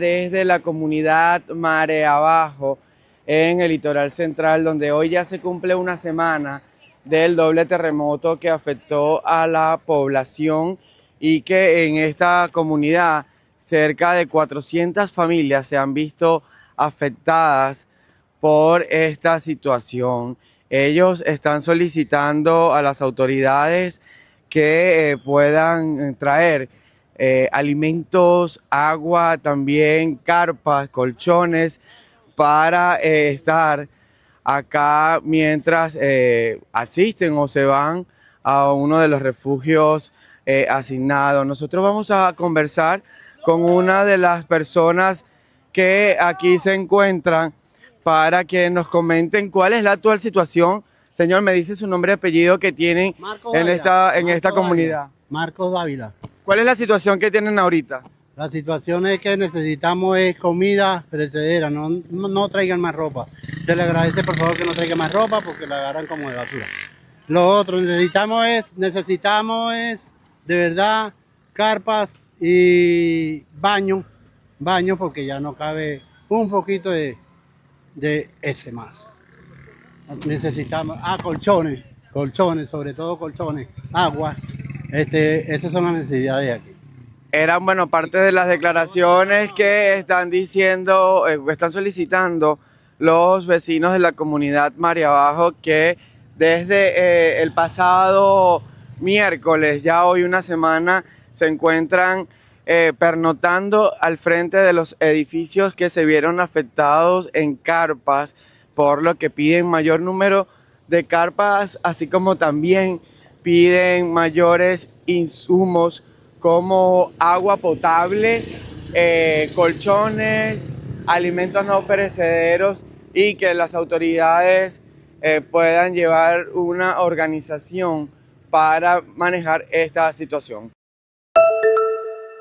desde la comunidad Marea Abajo en el litoral central, donde hoy ya se cumple una semana del doble terremoto que afectó a la población y que en esta comunidad cerca de 400 familias se han visto afectadas por esta situación. Ellos están solicitando a las autoridades que puedan traer alimentos, agua, también carpas, colchones para estar acá mientras asisten o se van a uno de los refugios asignados. Nosotros vamos a conversar con una de las personas que aquí se encuentran para que nos comenten cuál es la actual situación. Señor, me dice su nombre y apellido que tienen en esta comunidad. Marcos Dávila. ¿Cuál es la situación que tienen ahorita? La situación es que necesitamos comida perecedera, no traigan más ropa. Se le agradece por favor que no traigan más ropa porque la agarran como de basura. Lo otro necesitamos es de verdad carpas y baño porque ya no cabe un poquito de ese más. Necesitamos colchones, sobre todo colchones, agua. Esas son las necesidades aquí. Eran, bueno, parte de las declaraciones que están diciendo, están solicitando los vecinos de la comunidad Marea Abajo, que desde el pasado miércoles, ya hoy una semana, se encuentran pernotando al frente de los edificios que se vieron afectados en carpas, por lo que piden mayor número de carpas, así como también piden mayores insumos como agua potable, colchones, alimentos no perecederos y que las autoridades puedan llevar una organización para manejar esta situación.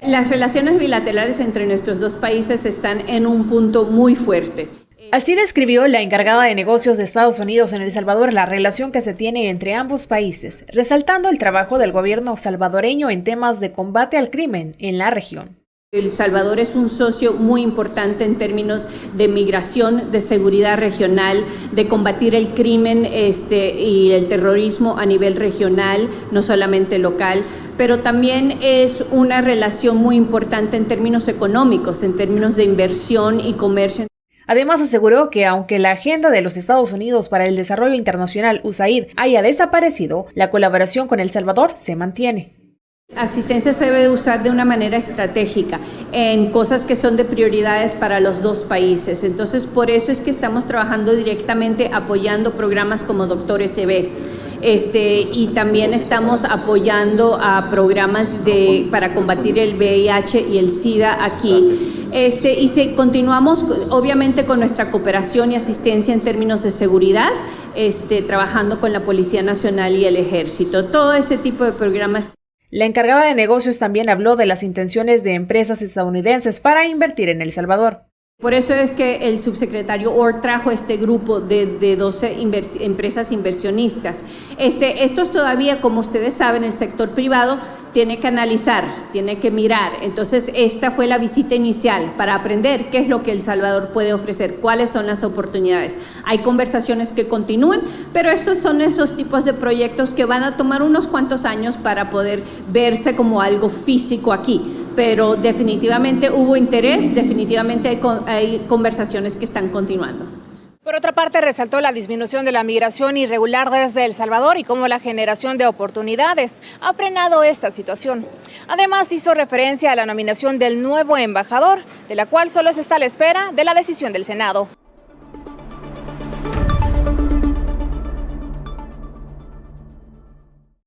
Las relaciones bilaterales entre nuestros dos países están en un punto muy fuerte. Así describió la encargada de negocios de Estados Unidos en El Salvador la relación que se tiene entre ambos países, resaltando el trabajo del gobierno salvadoreño en temas de combate al crimen en la región. El Salvador es un socio muy importante en términos de migración, de seguridad regional, de combatir el crimen y el terrorismo a nivel regional, no solamente local, pero también es una relación muy importante en términos económicos, en términos de inversión y comercio. Además aseguró que aunque la agenda de los Estados Unidos para el desarrollo internacional USAID haya desaparecido, la colaboración con El Salvador se mantiene. La asistencia se debe usar de una manera estratégica en cosas que son de prioridades para los dos países. Entonces, por eso es que estamos trabajando directamente apoyando programas como Doctor SB. Y también estamos apoyando a programas para combatir el VIH y el SIDA aquí. Continuamos obviamente con nuestra cooperación y asistencia en términos de seguridad, trabajando con la Policía Nacional y el Ejército, todo ese tipo de programas. La encargada de negocios también habló de las intenciones de empresas estadounidenses para invertir en El Salvador. Por eso es que el subsecretario Orr trajo este grupo de 12 empresas inversionistas. Estos todavía, como ustedes saben, el sector privado tiene que analizar, tiene que mirar. Entonces, esta fue la visita inicial para aprender qué es lo que El Salvador puede ofrecer, cuáles son las oportunidades. Hay conversaciones que continúan, pero estos son esos tipos de proyectos que van a tomar unos cuantos años para poder verse como algo físico aquí. Pero definitivamente hubo interés, definitivamente hay conversaciones que están continuando. Por otra parte, resaltó la disminución de la migración irregular desde El Salvador y cómo la generación de oportunidades ha frenado esta situación. Además, hizo referencia a la nominación del nuevo embajador, de la cual solo se está a la espera de la decisión del Senado.